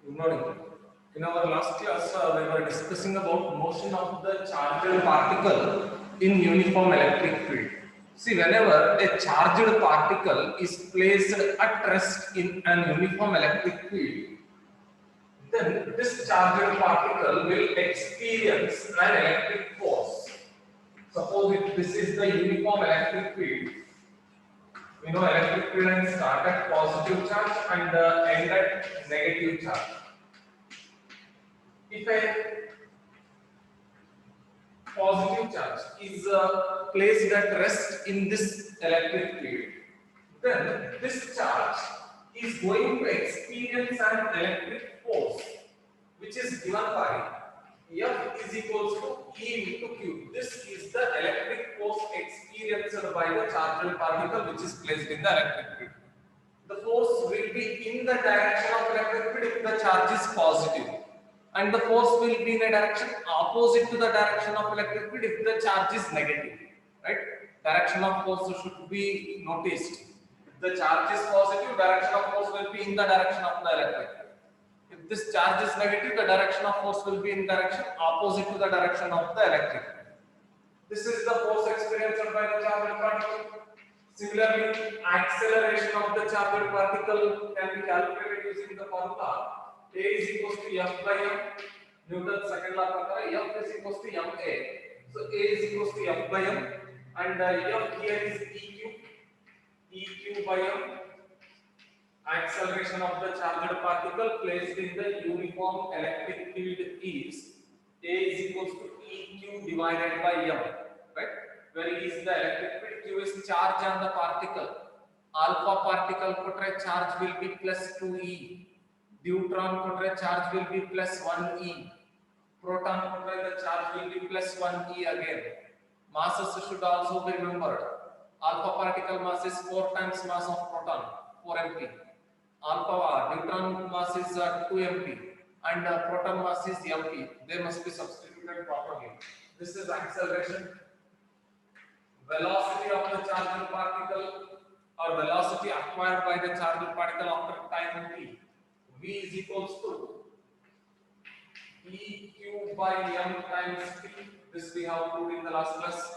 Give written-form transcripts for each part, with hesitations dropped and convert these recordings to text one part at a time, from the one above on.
Good morning. In our last class, we were discussing about motion of the charged particle in uniform electric field. See, whenever a charged particle is placed at rest in an uniform electric field, then this charged particle will experience an electric force. Suppose if this is the uniform electric field, we know electric field and start at positive charge and end at negative charge. If a positive charge is placed at rest in this electric field, then this charge is going to experience an electric force which is given by F is equals to E into Q. This is the electric force experienced by the charged particle which is placed in the electric field. The force will be in the direction of electric field if the charge is positive, and the force will be in a direction opposite to the direction of electric field if the charge is negative. Right? Direction of force should be noticed. If the charge is positive, direction of force will be in the direction of the electric field. If this charge is negative, the direction of force will be in direction opposite to the direction of the electric field. This is the force experienced by the charged particle. Similarly, acceleration of the charged particle can be calculated using the formula A is equals to F by M. Newton's second law prakara F is equals to ma. So A is equals to F by M, and F here is Eq by M. Acceleration of the charged particle placed in the uniform electric field is A is equals to Eq divided by M, right? Where E is the electric field, Q is charge on the particle. Alpha particle kotre charge will be plus 2e. Deuteron kotre charge will be plus 1e. Proton kotre the charge will be plus 1e again. Masses should also be remembered. Alpha particle mass is 4 times mass of proton, 4 mp. Alpha neutron mass is 2 mp, and proton mass is mp. They must be substituted properly. This is acceleration. Velocity of the charged particle, or velocity acquired by the charged particle after time t, v is equals to Eq by m times t. This we have proved in the last class.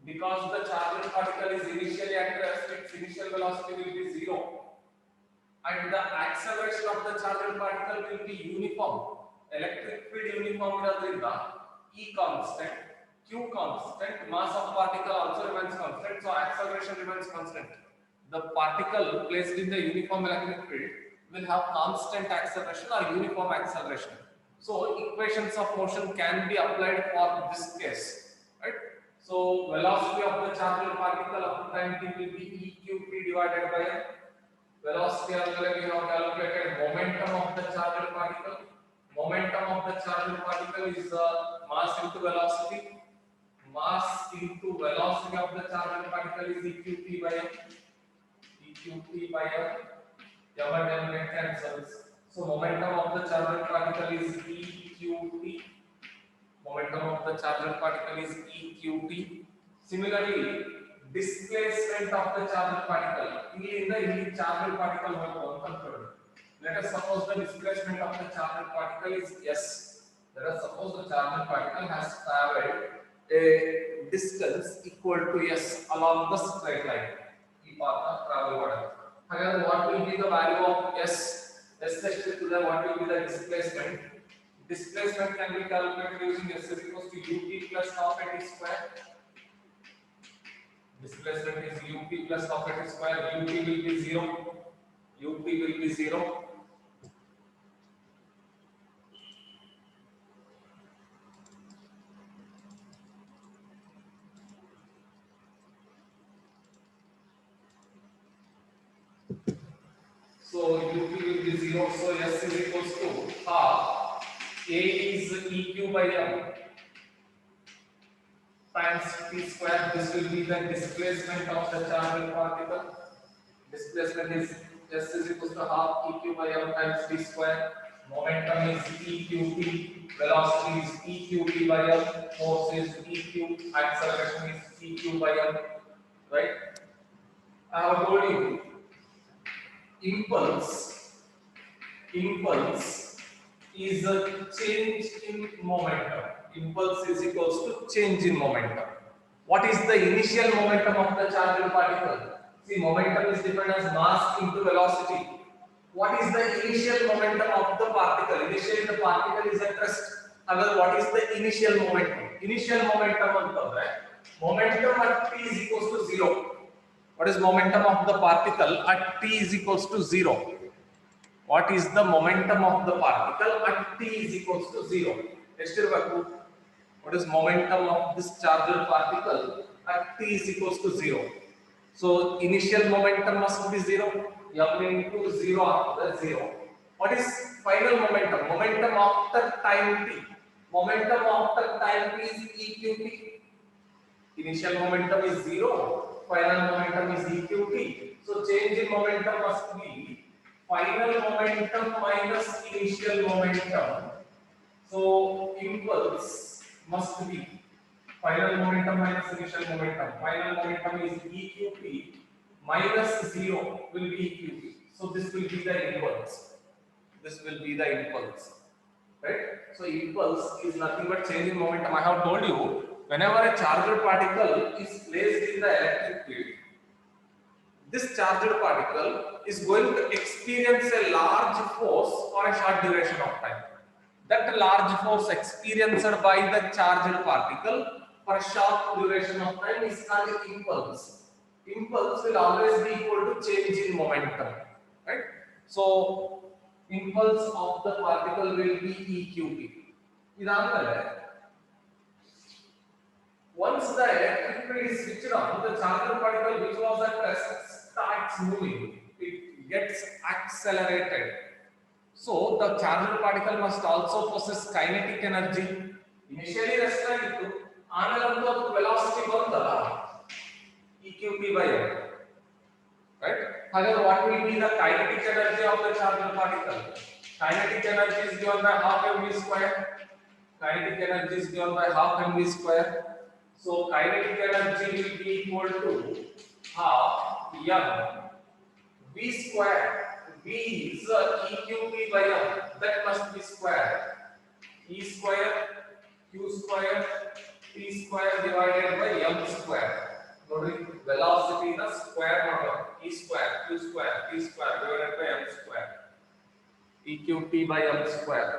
Because the charged particle is initially at rest, its initial velocity will be 0. And the acceleration of the charged particle will be uniform. Electric field uniform iradrinda E constant, Q constant, mass of particle also remains constant, so acceleration remains constant. The particle placed in the uniform electric field will have constant acceleration or uniform acceleration. So equations of motion can be applied for this case, right? So velocity of the charged particle up to time t will be Eq divided by m. Velocity as well we have calculated momentum of the charged particle. Momentum of the charged particle is mass into velocity. Mass into velocity of the charged particle is Eqt by m. Eqt by m. M and m get cancels. So momentum of the charged particle is Eqt. Momentum of the charged particle is Eqt. Similarly, displacement of the charged particle. In the charged particle we have considered. Let us suppose the displacement of the charged particle is s. Let us suppose the charged particle has traveled a distance equal to s along the straight line. E path of travel order. However, what will be the value of s? S to the what will be the displacement? Displacement can be calculated using s is equals to ut plus half at square. Displacement is ut plus half at square. Ut will be 0. Ut will be 0. So ut will be 0. So s is equals to half. A is Eq by m times t square. This will be the displacement of the charged particle. Displacement is s is equals to half Eq by m times t square. Momentum is Eqt. Velocity is Eqt by m. Force is Eq. Acceleration is Eq by m. Right? I have told you impulse is a change in momentum. Impulse is equals to change in momentum. What is the initial momentum of the charged particle? See, momentum is defined as mass into velocity. What is the initial momentum of the particle? Initially, the particle is at rest. However, what is the initial momentum? Initial momentum ಅಂತಂದ್ರೆ momentum at t is equals to 0. What is momentum of the particle at t is equals to 0? What is the momentum of the particle at t is equals to 0? ಎಷ್ಟಿರಬೇಕು? What is momentum of this charged particle at t is equals to 0? So initial momentum must be 0. M into 0 after 0. What is final momentum? Momentum after time t. Momentum after time t is eqt. Initial momentum is 0. Final momentum is eqt. So change in momentum must be final momentum minus initial momentum. So impulse must be final momentum minus initial momentum. Final momentum is eqt minus 0 will be eqt. So this will be the impulse. This will be the impulse, right? So impulse is nothing but change in momentum. I have told you, whenever a charged particle is placed in the electric field, this charged particle is going to experience a large force for a short duration of time. That large force experienced by the charged particle for a short duration of time is called impulse. Impulse will always be equal to change in momentum, right? So impulse of the particle will be eqt. Idamale, once the electric field is switched on, the charged particle which was at rest starts moving. It gets accelerated. So the charged particle must also possess kinetic energy. Initially rest ಆಗಿತ್ತು, ಆಮೇಲೆ ಒಂದು velocity ಬಂತಲ್ಲ, eqt by m, right? However, what will be the kinetic energy of the charged particle? Kinetic energy is given by half mv square. Kinetic energy is given by half mv square. So kinetic energy will be equal to half m v square. V is eqt by m, that must be square. E square q square t square divided by m square. Nodi, velocity na square number. E square q square t square divided by m square. Eqt by m square.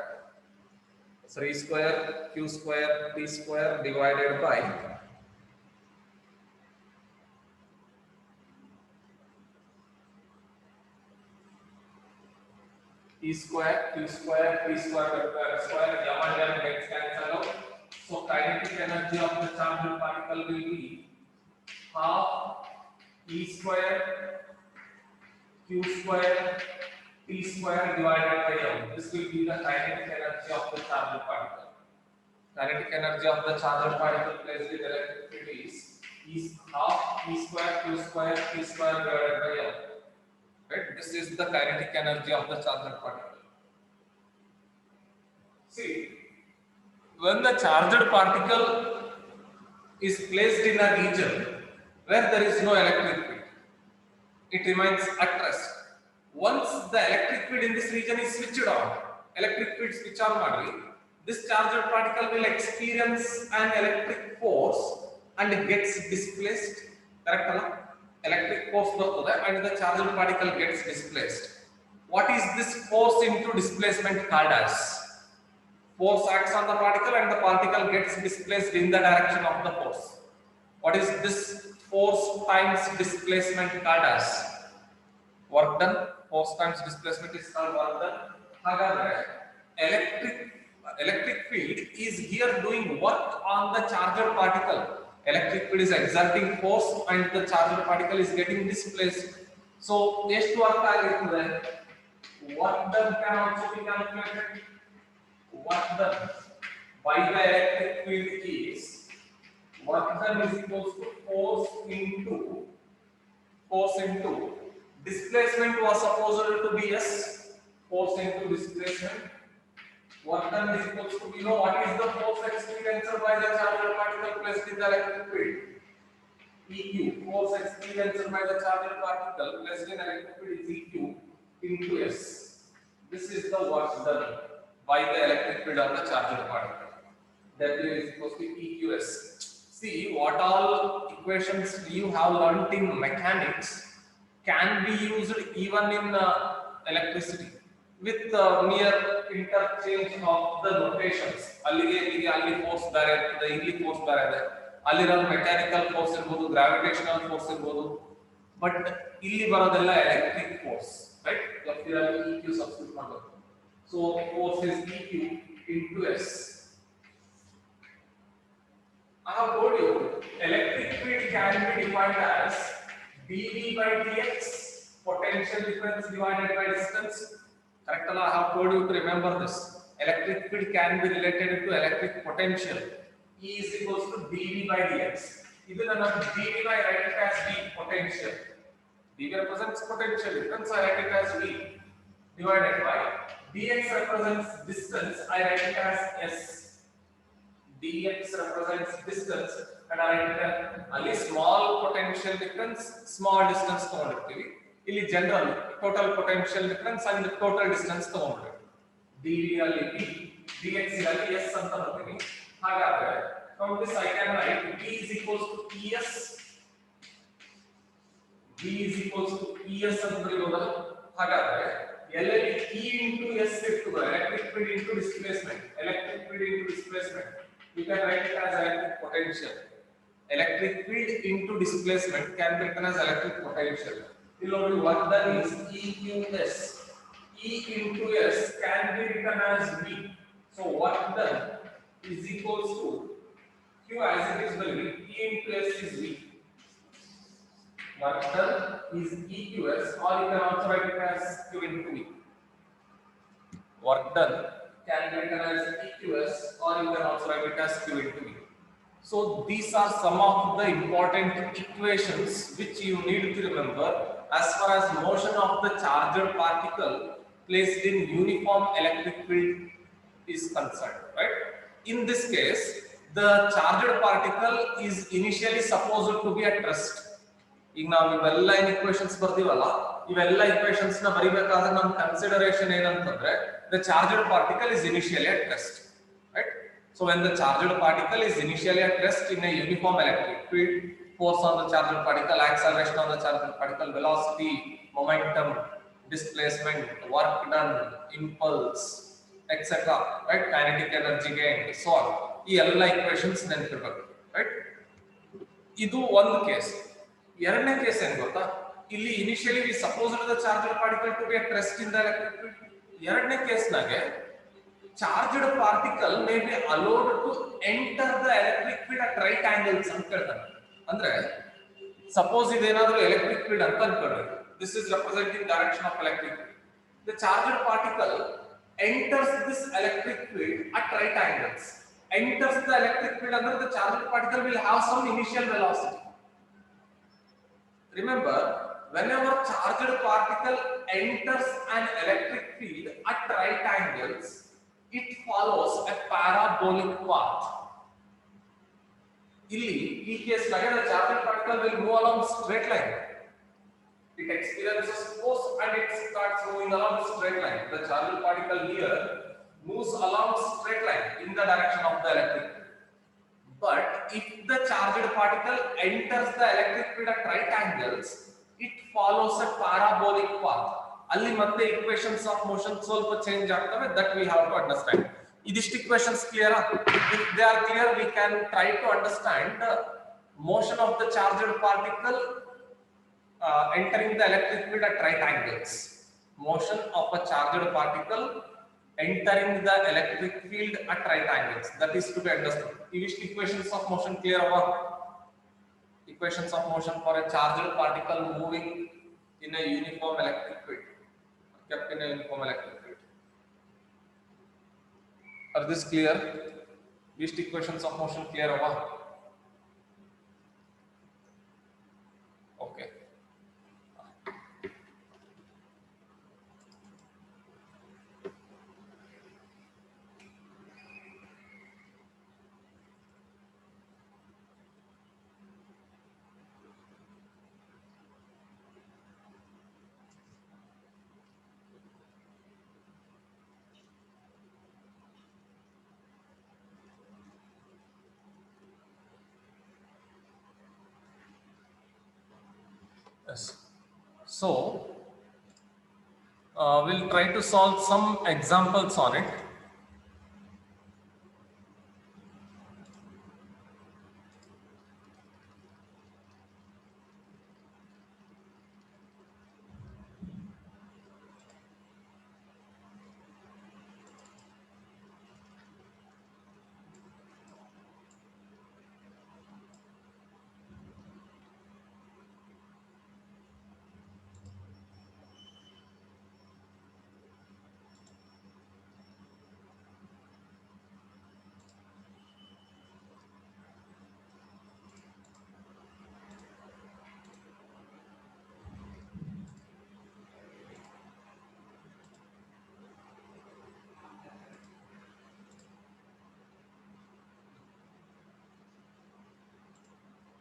So E square q square t square divided by E square q square t square square m and m gets cancelled out. So kinetic energy of the charged particle will be half E square q square t square divided by m. This will be the kinetic energy of the charged particle. Kinetic energy of the charged particle placed in electric field is half E square q square t square divided by m. Right? This is the kinetic energy of the charged particle. See, when the charged particle is placed in a region where there is no electric field, it remains at rest. Once the electric field in this region is switched on, electric field switch on madri, this charged particle will experience an electric force and gets displaced. Correct ala? Electric force bರ್ತದೆ and the charged particle gets displaced. What is this force into displacement called as? Force acts on the particle and the particle gets displaced in the direction of the force. What is this force times displacement called as? Work done. Force times displacement is called work done. Hagadre, electric field is here doing work on the charged particle. Electric field is exerting force and the charged particle is getting displaced. So, ಎಷ್ಟು work ಆಗಿರ್ತದೆ? Work done can also be calculated. Work done by the electric field is work done is equals to force into displacement was supposed to be s, force into displacement. Work done is equals to, you know, what is the force experienced by the charged particle placed in the electric field? Eq, force experienced by the charged particle placed in electric field is Eq into s. This is the work done by the electric field of the charged particle. W is equals to EQS. See, what all equations you have learnt in mechanics can be used even in electricity with mere interchange of the notations. ಅಲ್ಲಿಗೆ ಇಲ್ಲಿಗೆ ಅಲ್ಲಿ force ಬೇರೆ ಇರ್ತದೆ, ಇಲ್ಲಿ force ಬೇರೆ ಇದೆ, ಅಲ್ಲಿರೋ mechanical force ಇರಬಹುದು, ಗ್ರಾವಿಟೇಷನಲ್ ಫೋರ್ಸ್ ಇರಬಹುದು, ಬಟ್ ಇಲ್ಲಿ ಬರೋದೆಲ್ಲ ಎಲೆಕ್ಟ್ರಿಕ್ ಫೋರ್ಸ್, ರೈಟ್? ಇಲ್ಲಿ EQ ಸಬ್ಸ್ಟಿಟ್ಯೂಟ್ ಮಾಡಬೇಕು. So force is EQ into S. I have told you electric field can be defined as dV by dx, potential difference divided by distance. Correct? I have told you to remember this. Electric field can be related to electric potential. E is equals to dV by dx. This is dV by write it as V, potential. dV represents potential difference, I write it as V, divided by dx represents distance, I write it as S. dx represents distance and I write it as only small potential difference, small distance ತಗೊಂಡಿರ್ತೀವಿ. ಇಲ್ಲಿ general total potential difference and total distance ತಗೊಂಡಿರ್ತೀವಿ. dv ಅಲ್ಲಿ v, dx ಅಲ್ಲಿ s ಅಂತ ಬರ್ತೀನಿ. ಹಾಗಾದ್ರೆ from this I can write v is equals to es, v is equals to es ಅಂತ ಬರೆಯೋದಲ್ಲ. ಹಾಗಾದ್ರೆ ಎಲ್ಲೆಲ್ಲಿ e into s ಇರ್ತದೆ, electric field into displacement, electric field into displacement, you can write it as electric potential. Electric field into displacement can be written as electric potential. Below work done is EQS. E into S can be written as V. So work done is equals to Q as it is value. E into S is V. Work done is EQS, or you can also write it as Q into V. Work done can be written as EQS, or you can also write it as Q into V. So these are some of the important equations which you need to remember as far as motion of the charged particle placed in uniform electric field is concerned, right? In this case, the charged particle is initially supposed to be at rest. ಈಗ ನಾವು ಇವೆಲ್ಲ equations ಬರ್ದಿವಲ್ಲ, ಇವೆಲ್ಲ equations ನ ಬರಿಬೇಕಾದ್ರೆ ನಮ್ಮ consideration ಏನಂತಂದ್ರೆ the charged particle is initially at rest, right? So when the charged particle is initially at rest in a uniform electric field, force on the charged particle, acceleration on the charged particle, velocity, momentum, displacement, work done, impulse, etc., right? Kinetic energy gain, so on. ಈ ಎಲ್ಲ equations ನೆನಪಿರಬೇಕು, right? ಇದು ಒಂದು case. ಎರಡನೇ case ಏನು ಗೊತ್ತಾ? ಇಲ್ಲಿ initially we supposed the charged particle to be at rest in the electric field. ಎರಡನೇ ಕೇಸ್ನಾಗೆ charged particle may be allowed to enter the electric field at right angles ಅಂತ ಹೇಳ್ತಾರೆ. ಅಂದ್ರೆ ಸಪೋಸ್ ಇದೇನಾದ್ರೂ ಎಲೆಕ್ಟ್ರಿಕ್ ಫೀಲ್ಡ್ ಅಂತ ಅನ್ಕೊಳ್ಳಿ, this is representing direction of electric field. The charged particle enters this electric field at right angles. Enters the electric field under the charged particle will have some initial velocity. Remember, whenever charged particle enters an electric field at right angles, it follows a parabolic path. Illi, in case the charged particle will move along straight line. It experiences force and it starts moving along straight line. The charged particle here moves along straight line in the direction of the electric field. But if the charged particle enters the electric field at right angles, it follows a parabolic path. ಅಲ್ಲಿ ಮತ್ತೆ equations of motion ಸ್ವಲ್ಪ change ಆಗ್ತವೆ, that we have to understand. ಇದಿಷ್ಟು equations clear? If they are clear, we can try to understand the motion of the charged particle entering the electric field at right angles. Motion of a charged particle entering the electric field at right angles, that is to be understood. Ivistu equations of motion clear ava? Equations of motion for a charged particle moving in a uniform electric field, kept in a uniform electric field. Are this clear? These equations of motion clear ava? Okay. Yes. So we'll try to solve some examples on it.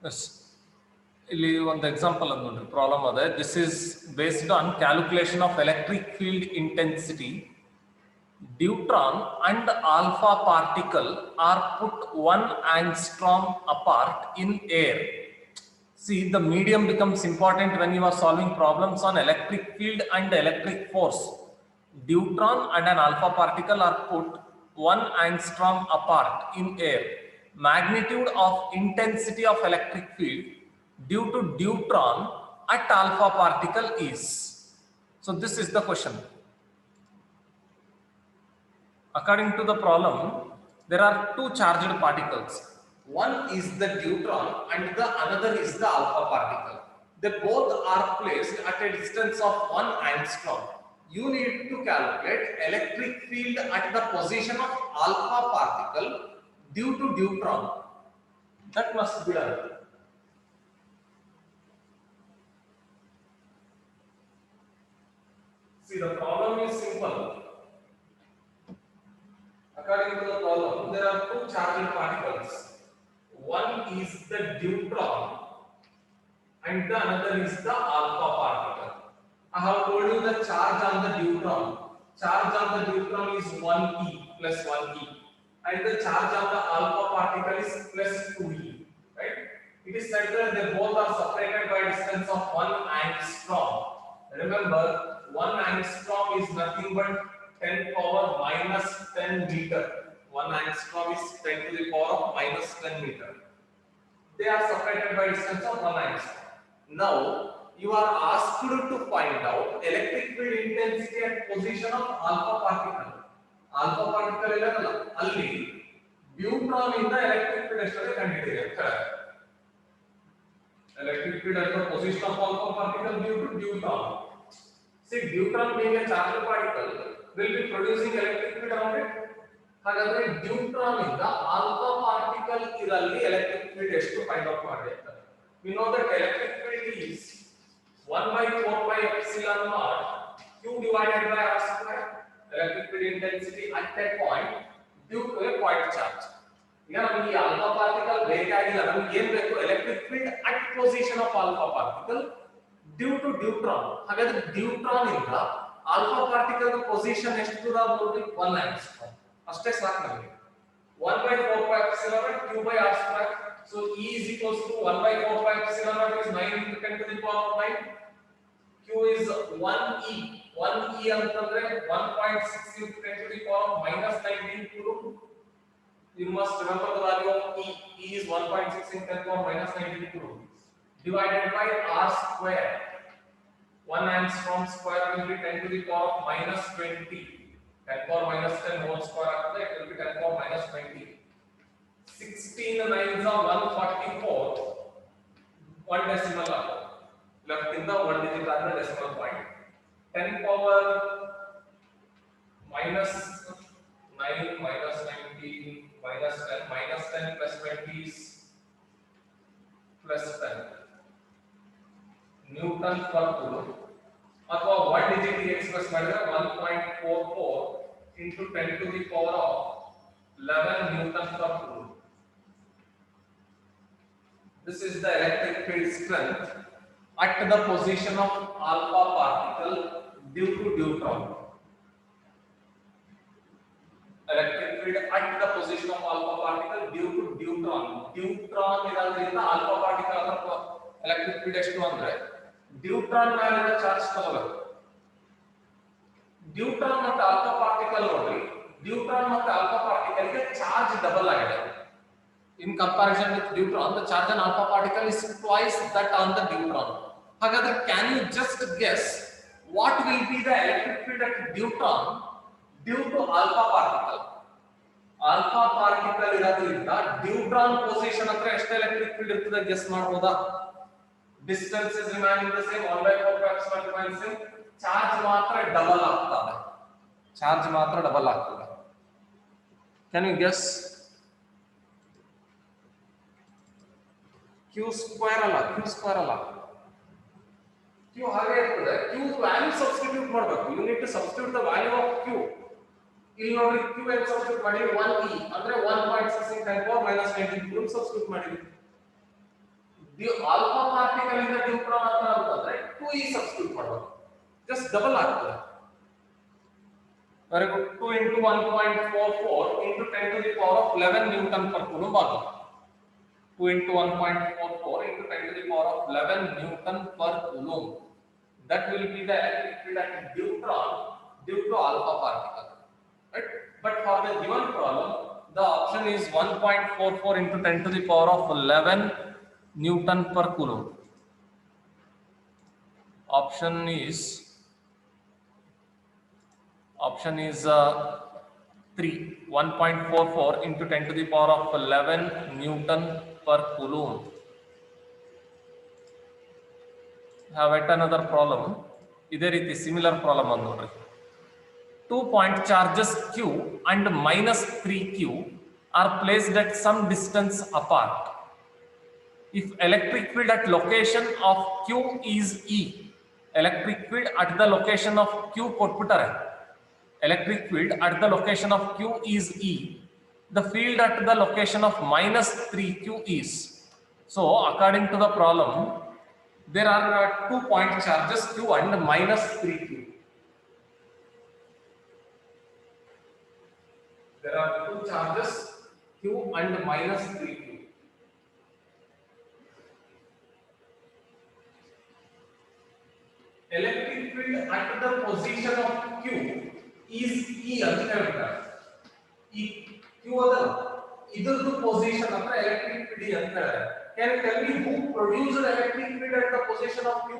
Yes. ಇಲ್ಲಿ ಒಂದು example ಅದು ನೋಡ್ರಿ problem ಅದೇ. This is based on calculation of electric field intensity. Deuteron and alpha particle are put 1 angstrom apart in air. See, the medium becomes important when you are solving problems on electric field and electric force. Deuteron and an alpha particle are put 1 angstrom apart in air. Magnitude of intensity of electric field due to deuteron at alpha particle is. So this is the question. According to the problem, there are two charged particles. One is the deuteron and the another is the alpha particle. They both are placed at a distance of 1 angstrom. You need to calculate electric field at the position of alpha particle due to deuteron. That must be done. See, the problem is simple. According to the problem, there are two charged particles. One is the deuteron and the another is the alpha particle. I have told you the charge on the deuteron. Charge on the deuteron is 1e plus 1e, and the charge on the alpha particle is plus 2e. Right? It is said that they both are separated by a distance of 1 angstrom. Remember, 1 angstrom is nothing but 10 power minus 10 meter. 1 angstrom is 10 to the power of minus 10 meter. They are separated by distance of 1 angstrom. Now, you are asked to find out electric field intensity at position of alpha particle. Alpha particle illala alli deuteron inda electric field ಎಷ್ಟು ಕಂಡುಹಿಡಿಯಿರಿ. Electric field at the position of alpha particle due to deuteron. See, deuteron being a charged particle will be producing electric field around it. ಹಾಗಾದ್ರೆ deuteron ಇಂದ alpha particle ಇರಲ್ಲಿ electric field ಎಷ್ಟು find out ಮಾಡಬೇಕು. We know that electric field is 1 by 4 pi epsilon naught q divided by r square. Electric field intensity at that point due to a point charge. ಈಗ ನಮಗೆ ಈ alpha particle ಬೇಕಾಗಿಲ್ಲ, ನಮಗೆ ಏನು ಬೇಕು? electric field at position of alpha particle due to deuteron. ಹಾಗಾದ್ರೆ deuteron ಇಂದ alpha particle the position ಎಷ್ಟು ದೂರ ನೋಡಿ? 1 angstrom. ಅಷ್ಟೇ ಸಾಕು ನಮಗೆ. 1 by 4 pi epsilon naught q by r square. So E is equals to 1 by 4 pi epsilon naught is 9 into 10 to the power of 9. Q is 1e. 1e ಅಂತಂದ್ರೆ 1.6 into 10 to the power of minus 19 coulomb. You must remember the value of E. E is 1.6 into 10 to the power minus 19 coulomb divided by r square. 1 angstrom square will be 10 to the power of minus 20. 10 power minus 10 whole square after it will be 10 power minus 20. 16 9s are 144. 1 decimal left in the 1 digit on the decimal point. 10 power minus 9 minus 19 minus 10 minus 10 plus 20 is plus 10 Newton per coulomb. ಅಥವಾ 1 digit express ಮಾಡಿದ್ರೆ 1.44 into 10 to the power of 11 Newton per coulomb. This is the electric field strength at the position of alpha particle due to deuteron. Electric field at the position of alpha particle due to deuteron. Deuteron ಇರೋದ್ರಿಂದ alpha particle ಅದರ electric field ಎಷ್ಟು ಅಂದ್ರೆ deuteron ಮೇಲಿನ charge ತಗೋಬೇಕು. Deuteron ಮತ್ತು alpha particle ನೋಡ್ರಿ, deuteron ಮತ್ತು alpha particle ಗೆ ಚಾರ್ಜ್ ಡಬಲ್ ಆಗಿದೆ. In comparison with deuteron, the charge on alpha particle is twice that on the deuteron. However, can you just guess what will be the electric field at deuteron due to alpha particle? Alpha particle ಇರೋದ್ರಿಂದ deuteron position ಹತ್ರ ಎಷ್ಟು electric field ಇರ್ತದೆ guess ಮಾಡಬಹುದಾ? Distance is remaining the same, 1/4 epsilon remains same. Charge ಮಾತ್ರ double ಆಗ್ತದೆ. Charge ಮಾತ್ರ double ಆಗ್ತದೆ. Can you guess? Q square ಅಲ್ಲ, Q square ಅಲ್ಲ. Q ಹಾಗೆ ಇರ್ತದೆ. Q ವ್ಯಾಲ್ಯೂ ಸಬ್ಸ್ಟಿಟ್ಯೂಟ್ ಮಾಡಬೇಕು. You need to substitute the value of Q. ಇಲ್ಲಿ ನೋಡಿ Q ಏನು ಸಬ್ಸ್ಟಿಟ್ಯೂಟ್ ಮಾಡಿ 1e ಅಂದ್ರೆ 1.16 10 power minus 19 ಕೂಲಂಬ್ ಸಬ್ಸ್ಟಿಟ್ಯೂಟ್ ಮಾಡಿದ್ವಿ. ದಿ ಆಲ್ಫಾ ಪಾರ್ಟಿಕಲ್ ಇಂದ ನ್ಯೂಟ್ರಾನ್ ಹತ್ರ ಅಂತಂದ್ರೆ 2e ಸಬ್ಸ್ಟಿಟ್ಯೂಟ್ ಮಾಡಬೇಕು. ಜಸ್ಟ್ ಡಬಲ್ ಆಗ್ತದೆ. Very good. 2 into 1.44 into 10 to the power of 11 Newton per coulomb ಆಗುತ್ತೆ. 2 into 1.44 into 10 to the power of 11 Newton per coulomb. That will be the electric field at deuteron due to alpha particle. Right? But for the given problem, the option is 1.44 into 10 to the power of 11 Newton per coulomb. Option is 3. 1.44 into 10 to the power of 11 Newton per coulomb. Have yet another problem. Iದೇ ರೀತಿ similar problem ಅನ್ನು ನೋಡ್ರಿ. 2 point charges Q and minus 3Q are placed at some distance apart. If electric field at location of Q is E, electric field at the location of Q ಕೊಟ್ಬಿಟ್ಟಾರೆ. Electric field at the location of Q is E. The field at the location of minus 3Q is. So, according to the problem, there are 2 point charges Q and minus 3Q. There are 2 charges Q and minus 3Q. Electric field at the position of Q is E ಅಂತ ಹೇಳ್ತಾರೆ. ಈ Q ಅದಲ್ಲ, ಇದರದ್ದು position ಹತ್ರ electric field ಅಂತ ಹೇಳ್ತಾರೆ. Can you tell me who produced electric field at the position of Q?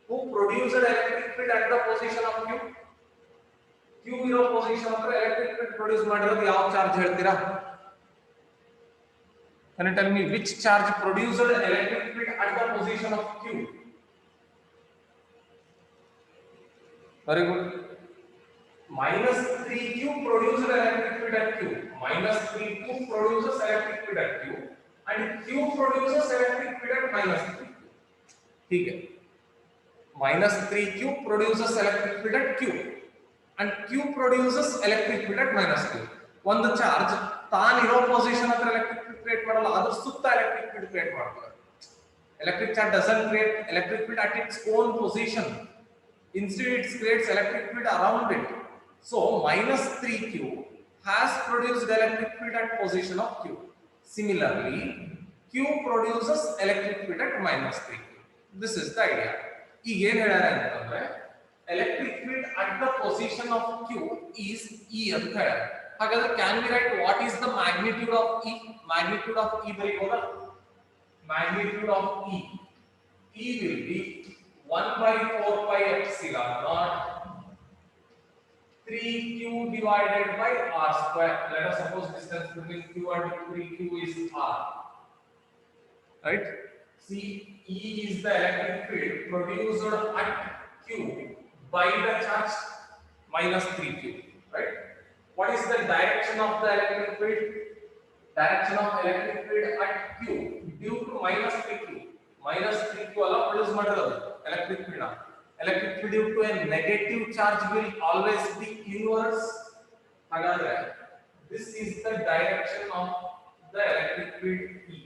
Who produced electric field at the position of Q? Q ಇರೋ position ಹತ್ರ electric field produce ಮಾಡಿರೋದು ಯಾವ charge ಹೇಳ್ತೀರಾ? Can you tell me which charge produced electric field at the position of Q? Very good. Minus 3Q produces electric field at Q. Minus 3Q produces electric field at Q. And Q produces electric field at minus 3Q. ठीक है. Minus 3Q produces electric field at Q. And Q produces electric field at minus 3. ಒಂದು charge ತಾನಿರೋ position ಹತ್ರ electric field create ಮಾಡಲ್ಲ, ಅದರ ಸುತ್ತ electric field create ಮಾಡ್ತಾರೆ. Electric charge doesn't create electric field at its own position. Instead, it creates electric field around it. So, minus 3Q has produced electric field at position of Q. Similarly, Q produces electric field at minus 3Q. This is the idea. ಈಗ ಏನು ಹೇಳ್ಯಾರ ಅಂತಂದ್ರೆ electric field at the position of Q is E ಅಂತ ಹೇಳ್ಯಾರ. ಹಾಗಾದ್ರೆ can we write what is the magnitude of E? Magnitude of E ಬರೀಬೋದಾ? Magnitude of E. E will be 1/4 pi epsilon naught 3Q divided by R square. Let us suppose distance between Q and 3Q is R. Right? See, E is the electric field produced at Q by the charge minus 3Q. Right? What is the direction of the electric field? Direction of electric field at Q due to minus 3Q. Minus 3Q alla produce ಮಾಡಿರೋದು electric field. Electric field due to a negative charge will always be inverse. ಹಾಗಾದ್ರೆ this is the direction of the electric field E.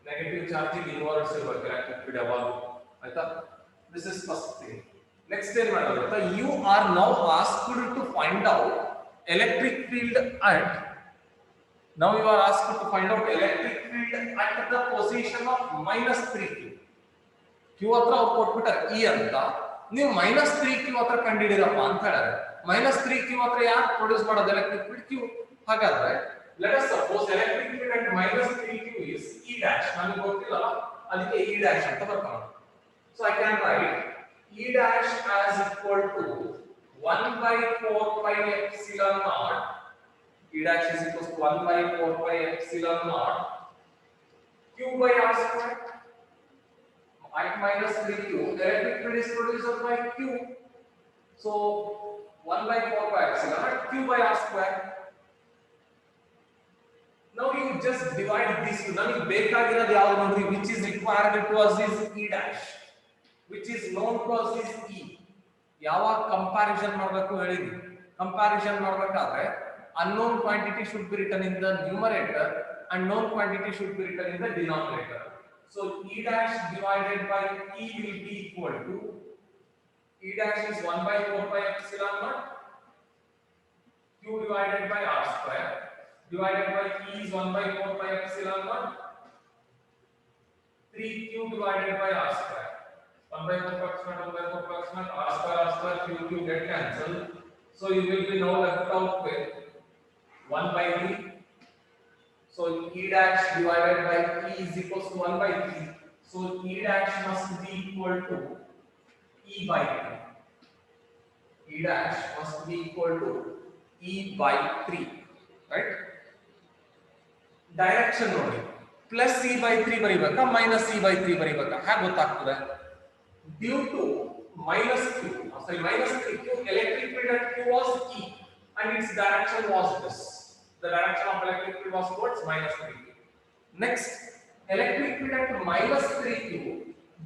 Negative charge is inverse ಇರಬೇಕು electric field ಯಾವಾಗ ಆಯ್ತಾ? This is first thing. Next ಏನು ಮಾಡೋದು? You are now asked to find out electric field at. Now you are asked to find out electric field at the position of minus 3Q. Q ಹತ್ರ ಅವ್ರು ಕೊಟ್ಬಿಟ್ಟಾರೆ E ಅಂತ, ನೀವು -3Q ಹತ್ರ ಕಂಡಿಡಿರಪ್ಪ ಅಂತ ಹೇಳಿದ್ರೆ -3Q ಹತ್ರ ಯಾರು ಪ್ರೊಡ್ಯೂಸ್ ಮಾಡೋದು ಎಲೆಕ್ಟ್ರಿಕ್ ಫೀಲ್ಡ್? Q. ಹಾಗಾದ್ರೆ let us suppose electric field at -3Q is E dash. ನನಗೆ ಗೊತ್ತಿಲ್ಲ, ಅದಕ್ಕೆ E dash ಅಂತ ಬರ್ಕೊಳ್ಳೋಣ. So I can write E dash as equal to 1 by 4 pi epsilon naught. E dash is equal to 1 by 4 pi epsilon naught Q by R square. At -3Q, electric field is produced by Q. So 1 by 4 pi epsilon naught Q by R square. Now you just divide these two. Now you ಬೇಕಾಗಿರೋದು ಯಾವುದು ನೋಡ್ರಿ, which is required to us is E dash, which is known to us is E. ಯಾವಾಗ comparison ಮಾಡಬೇಕು ಹೇಳಿದ್ವಿ, comparison ಮಾಡಬೇಕಾದ್ರೆ unknown quantity should be written in the numerator and known quantity should be written in the denominator. So E dash divided by E will be equal to E dash is 1 by 4 pi epsilon naught Q divided by R square divided by E is 1 by 4 pi epsilon naught 3Q divided by R square. 1 by 4 pi epsilon 1 by 4 pi epsilon R square Q get cancelled. So you will be now left out with 1 by 3. So E dash divided by E is equal to 1 by 3. So E dash must be equal to E by 3. E dash must be equal to E by 3. Right? Direction ನೋಡಿ, plus E by 3 ಬರೀಬೇಕಾ minus E by 3 ಬರೀಬೇಕಾ? ಹೇಗೆ ಗೊತ್ತಾಗ್ತದೆ? Due to -3Q, electric field at Q was E and its direction was this. The direction of electric field was towards -3Q. Next, electric field at -3Q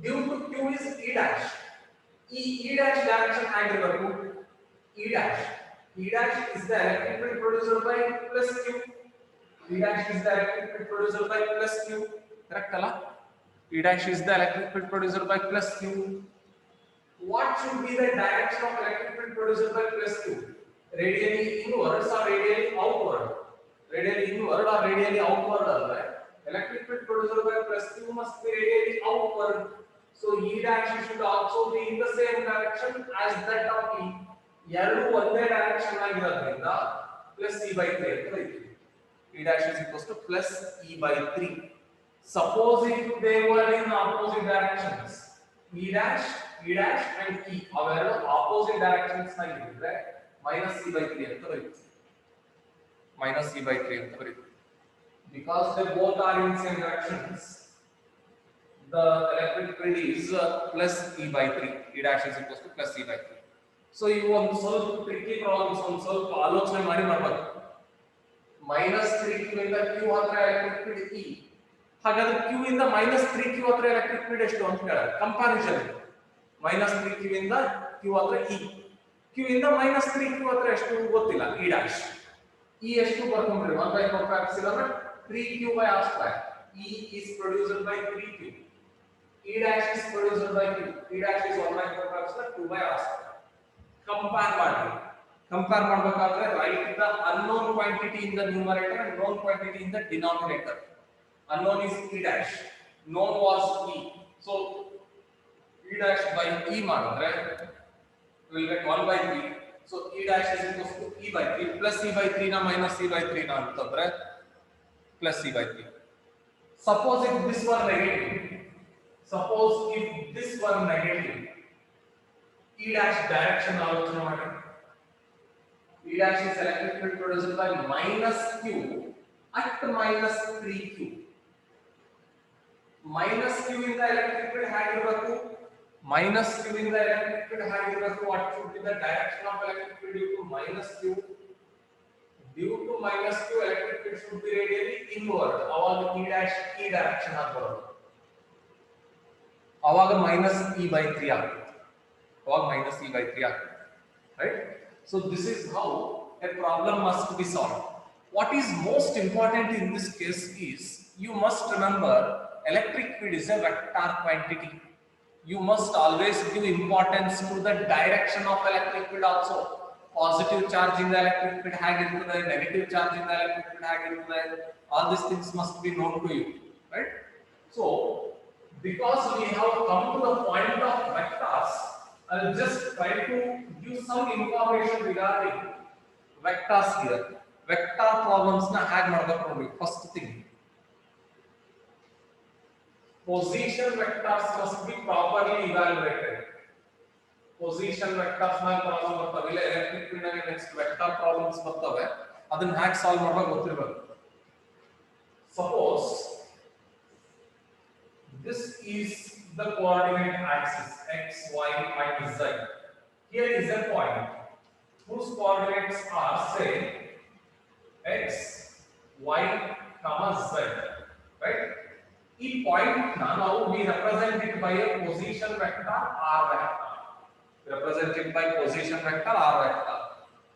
due to Q is E dash. E dash direction ಆಗಿರಬೇಕು E dash. E dash is the electric field produced by plus Q. E dash is the electric field produced by plus Q. Correct ಅಲ್ಲ? E dash is the electric field produced by plus Q. What should be the direction of electric field produced by plus Q? Radially inwards or radially outward? Radially inward or radially outward? Electric field produced by plus Q must be radially outward. So E dash should also be in the same direction as that of E. ಎರಡು ಒಂದೇ direction ಆಗಿರೋದ್ರಿಂದ plus E by 3 ಅಂತ ಬರೀತೀವಿ. E dash is equal to plus E by 3. Suppose if they were in opposite directions, E dash and E ಅವೆರಡು opposite directions ಆಗಿದ್ರೆ minus E by 3 ಅಂತ ಬರೀತೀವಿ. Minus E by 3 ಅಂತ ಬರೀತೀವಿ. Because they both are in same directions, the electric field is plus E by 3. E dash is equal to plus E by 3. So you ಒಂದು ಸ್ವಲ್ಪ tricky problems ಒಂದು ಸ್ವಲ್ಪ ಆಲೋಚನೆ ಮಾಡಿ ಮಾಡಬೇಕು. -3Q ಇಂದ Q ಹತ್ರ ಎಲೆಕ್ಟ್ರಿಕ್ ಫೀಲ್ಡ್ E. ಹಾಗಾದ್ರೆ Q ಇಂದ -3Q ಹತ್ರ ಎಲೆಕ್ಟ್ರಿಕ್ ಫೀಲ್ಡ್ ಎಷ್ಟು ಅಂತ ಹೇಳಿದ್ರೆ ಕಂಪ್ಯಾರಿಸನ್ -3Q ಇಂದ Q ಹತ್ರ E. Q ಇಂದ -3Q ಹತ್ರ ಎಷ್ಟು ಗೊತ್ತಿಲ್ಲ E dash. E ಎಷ್ಟು ಬರ್ಕೊಂಡ್ರಿ 1 by 4 pi epsilon 3Q by R square. E is produced by 3Q. E dash is produced by Q. E dash is 1 by 4 pi epsilon 2 by R square. Compare ಮಾಡಿ. Compare ಮಾಡಬೇಕಾದ್ರೆ write the unknown quantity in the numerator and known quantity in the denominator. Unknown is E dash, known was E. So E dash by E ಮಾಡಿದ್ರೆ we will get 1 by 3. So E dash is equal to E by 3 plus E by 3 na minus E by 3 na ಅಂತಂದ್ರೆ plus E by 3. Suppose if this were negative, E dash direction ಆಲೋಚನೆ ಮಾಡಿ. E dash is electric field produced by minus Q at -3Q. Minus Q ಇಂದ electric field ಹೇಗಿರಬೇಕು? Minus Q ಇಂದ electric field ಹೇಗಿರಬೇಕು? What should be the direction of electric field due to minus Q? Due to minus Q, electric field should be radially inward. ಅವಾಗ E dash E direction ಆಗಬಾರದು. ಅವಾಗ minus E by 3 ಆಗುತ್ತೆ. ಅವಾಗ minus E by 3 ಆಗುತ್ತೆ. Right? So this is how a problem must be solved. What is most important in this case is you must remember electric field is a vector quantity. You must always give importance to the direction of electric field also. Positive charge in the electric field ಹೇಗಿರುತ್ತದೆ, negative charge in the electric field ಹೇಗಿರುತ್ತದೆ, all these things must be known to you, right? So Because we have come to the point of vectors, I'll just try to give some information regarding vectors here. Vector problems na hag madಬೇಕು ನೋಡಿ. First thing, position vectors must be properly evaluated. Position vectors ಮೇಲೆ problem ಬರ್ತವೆ, ಇಲ್ಲ electric field ನಲ್ಲಿ next vector problems ಬರ್ತವೆ, ಅದನ್ನ hack solve ಮಾಡಬೇಕು ಗೊತ್ತಿರಬೇಕು. Suppose this is the coordinate axis x, y, and z. Here is a point whose coordinates are say x, y, z, right? This point now we represent it by a position vector r vector. Represented by position vector r vector.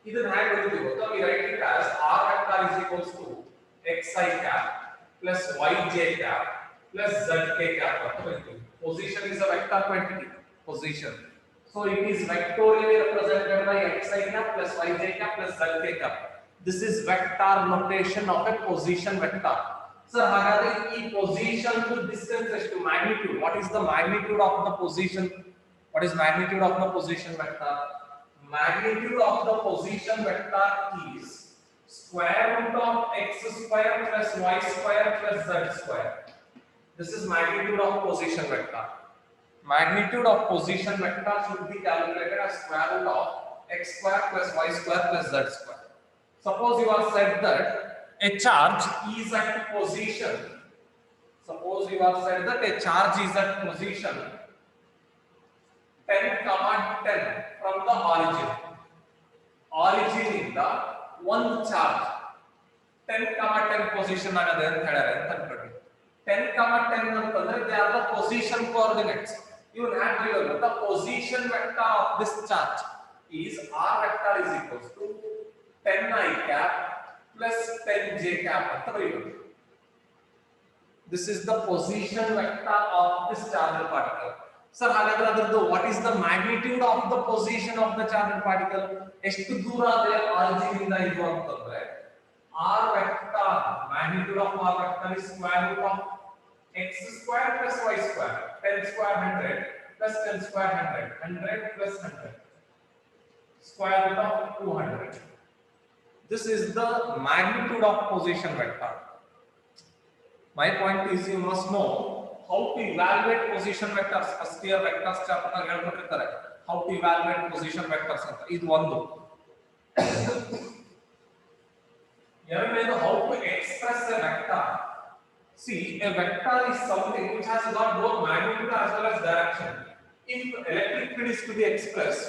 This we write it as r vector is equals to xi cap plus yj cap plus zk cap. Position is a vector quantity. Position. So it is vectorially represented by xi cap plus yj cap plus zk cap. This is vector notation of a position vector. Sir, hagadre ee position to distance to magnitude. What is the magnitude of the position? What is magnitude of the position vector? Magnitude of the position vector is square root of x square plus y square plus z square. This is magnitude of position vector. Magnitude of position vector should be calculated as square root of x square plus y square plus z square. Suppose you are said that a charge is at position. Suppose you are said that a charge is at position 10, 10 from the origin. Origin in the one charge 10, 10 position agade anta helare anta ankondi. 10, 10 antandre they are the position coordinates. You have to remember the position vector of this charge is r vector is equals to 10 I cap plus 10 j cap anta bariyಬಹುದು. This is the position vector of this charged particle. Sir, what is the magnitude of the position of the charged particle? ಎಷ್ಟು ದೂರ ಇದೆ origin ಇಂದ ಇದು ಅಂತಂದ್ರೆ r vector, magnitude of r vector is square root of x square plus y square, 10 square 100 plus 10 square 100, 100 plus 100, square root of 200. This is the magnitude of position vector. My point is you must know how to evaluate position vectors. First year vectors chapter na ಹೇಳ್ಕೊಟ್ಟಿರ್ತಾರೆ, how to evaluate position vectors ಅಂತ. ಇದು ಒಂದು. ಎರಡನೇದು how to express a vector. See, a vector is something which has got both magnitude as well as direction. If electric field is to be expressed,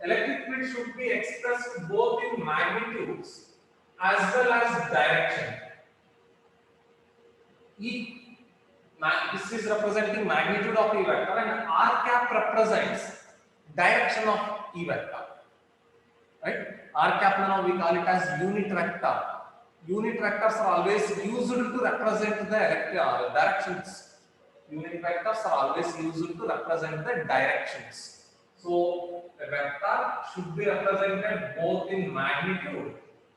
electric field should be expressed both in magnitudes as well as direction. This is representing magnitude of E vector and r cap represents direction of E vector, right? R cap now we call it as unit vector. Unit vectors are always used to represent the directions. Unit vectors are always used to represent the directions. So a vector should be represented both in magnitude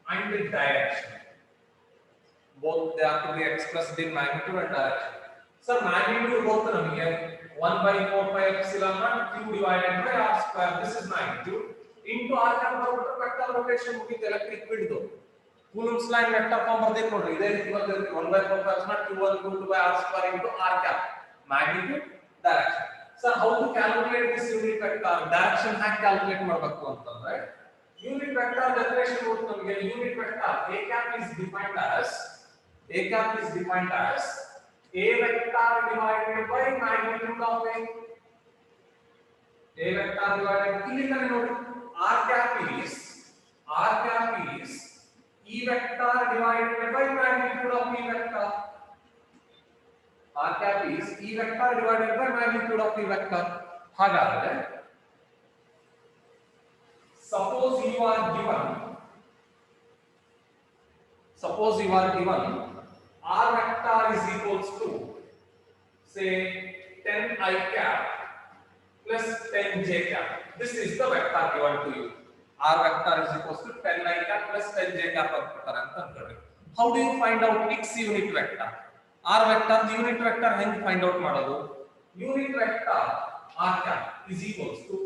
and in direction. Both they have to be expressed in magnitude and direction. So magnitude both namige 1 by 4 pi epsilon naught q divided by r square. This is magnitude into r cap vector rotation with electric field do. Coulomb's law in vector form bardeni nodri. Ide ರೀತಿ ಬರ್ತದೆ 1 by 4 pi epsilon naught q1 q2 by r square into r cap. Magnitude, direction. So how to calculate this unit vector? Direction hack calculate ಮಾಡಬೇಕು ಅಂತಂದ್ರೆ unit vector definition ಗೊತ್ತು ನಮಗೆ. Unit vector a cap is defined as a vector divided by magnitude of a vector divided ಇಲ್ಲಿ ತಾನೆ ನೋಡಿ r cap is e vector divided by magnitude of e vector. R cap is e vector divided by magnitude of e vector. ಹಾಗಾದ್ರೆ suppose you are given r vector is equals to say 10 I cap plus 10 j cap. This is the vector given to you. R vector is equals to 10 I cap plus 10 j cap ಅಂತಾರೆ ಅಂತ ಅನ್ಕೊಳ್ಳಿ. How do you find out x unit vector? R vector unit vector ಹೆಂಗೆ find out ಮಾಡೋದು? unit vector r cap is equals to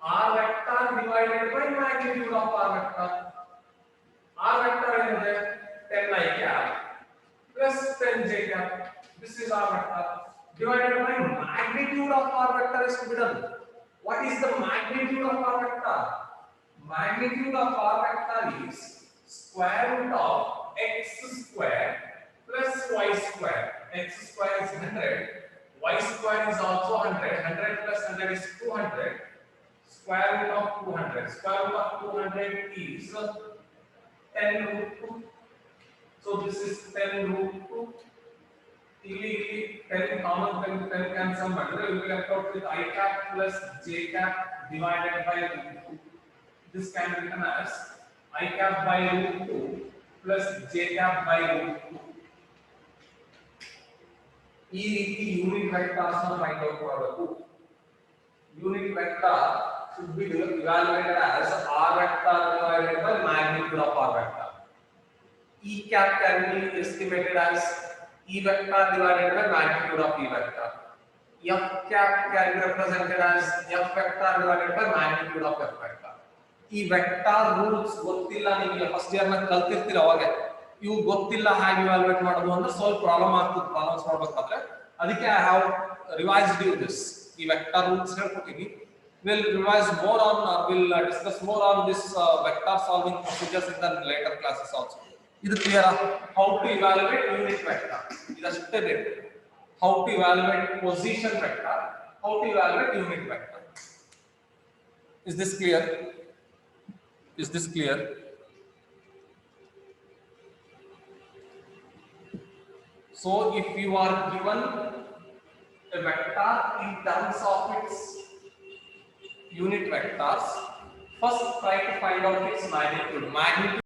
r vector divided by magnitude of r vector. R vector is 10 I cap plus 10 j cap. This is r vector divided by magnitude of r vector is to be done. What is the magnitude of r vector? Magnitude of r vector is square root of x square plus y square. X square is 100, y square is also 100. 100 plus 100 is 200. Square root of 200. Square root of 200 is 10 root 2. So this is 10 root 2. ಇಲ್ಲಿ 10 common 10 cancel ಮಾಡಿದ್ರೆ we will left out with I cap plus j cap divided by root 2. This can be written as I cap by root 2 plus j cap by root 2. ಈ ರೀತಿ unit vectors ಅನ್ನು find out ಮಾಡಬೇಕು. Unit vector should be evaluated as r vector divided by magnitude of r vector. E cap can be estimated as E vector divided by magnitude of E vector. F cap can be represented as F vector divided by magnitude of F vector. ಈ vector rules ಗೊತ್ತಿಲ್ಲ ನಿಮಗೆ first year ನ ಕಲ್ತಿರ್ತೀರ ಅವಾಗ ಇವು ಗೊತ್ತಿಲ್ಲ ಹೇಗೆ evaluate ಮಾಡೋದು ಅಂದ್ರೆ ಸ್ವಲ್ಪ ಪ್ರಾಬ್ಲಮ್ ಆಗ್ತದೆ ಪ್ರಾಬ್ಲಮ್ಸ್ ಮಾಡಬೇಕಾದ್ರೆ ಅದಕ್ಕೆ I have revised you this ಈ ವೆಕ್ಟರ್ ರೂಲ್ಸ್ ಹೇಳ್ಕೊತೀನಿ we'll revise more on we'll discuss more on this vector solving procedures in the later classes also. Is clear how to evaluate unit vector idashte ಬೇಕು how to evaluate position vector how to evaluate unit vector. Is this clear? Is this clear? So if you are given a vector in terms of its unit vectors, first try to find out its magnitude.